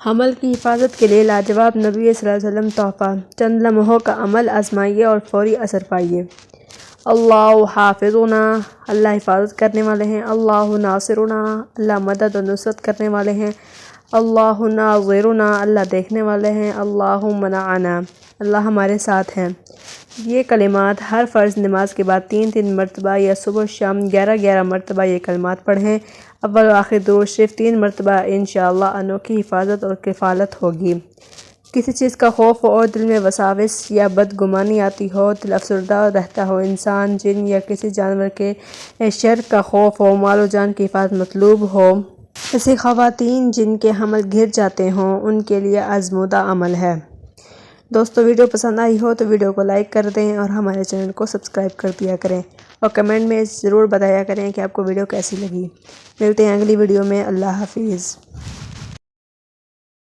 حمل کی حفاظت کے لیے لاجواب نبی صلی اللہ علیہ وسلم تحفہ، چند لمحوں کا عمل آزمائیے اور فوری اثر پائیے۔ اللہ حافظنا، اللہ حفاظت کرنے والے ہیں۔ اللہ ناصرنا، اللہ مدد و نصرت کرنے والے ہیں۔ اللہ ناظرنا، اللہ دیکھنے والے ہیں۔ اللہ منعنا، اللہ ہمارے ساتھ ہیں۔ یہ کلمات ہر فرض نماز کے بعد 3 مرتبہ یا صبح و شام 11 مرتبہ یہ کلمات پڑھیں۔ اول و آخر درود شریف 3 مرتبہ، انشاءاللہ انوکھی حفاظت اور کفالت ہوگی۔ کسی چیز کا خوف ہو اور دل میں وساوس یا بدگمانی آتی ہو، دل افسردہ رہتا ہو، انسان، جن یا کسی جانور کے شر کا خوف ہو، مال و جان کی حفاظت مطلوب ہو، ایسی خواتین جن کے حمل گر جاتے ہوں، ان کے لیے آزمودہ عمل ہے۔ دوستو ویڈیو پسند آئی ہو تو ویڈیو کو لائک کر دیں اور ہمارے چینل کو سبسکرائب کر دیا کریں، اور کمنٹ میں ضرور بتایا کریں کہ آپ کو ویڈیو کیسی لگی۔ ملتے ہیں اگلی ویڈیو میں۔ اللہ حافظ۔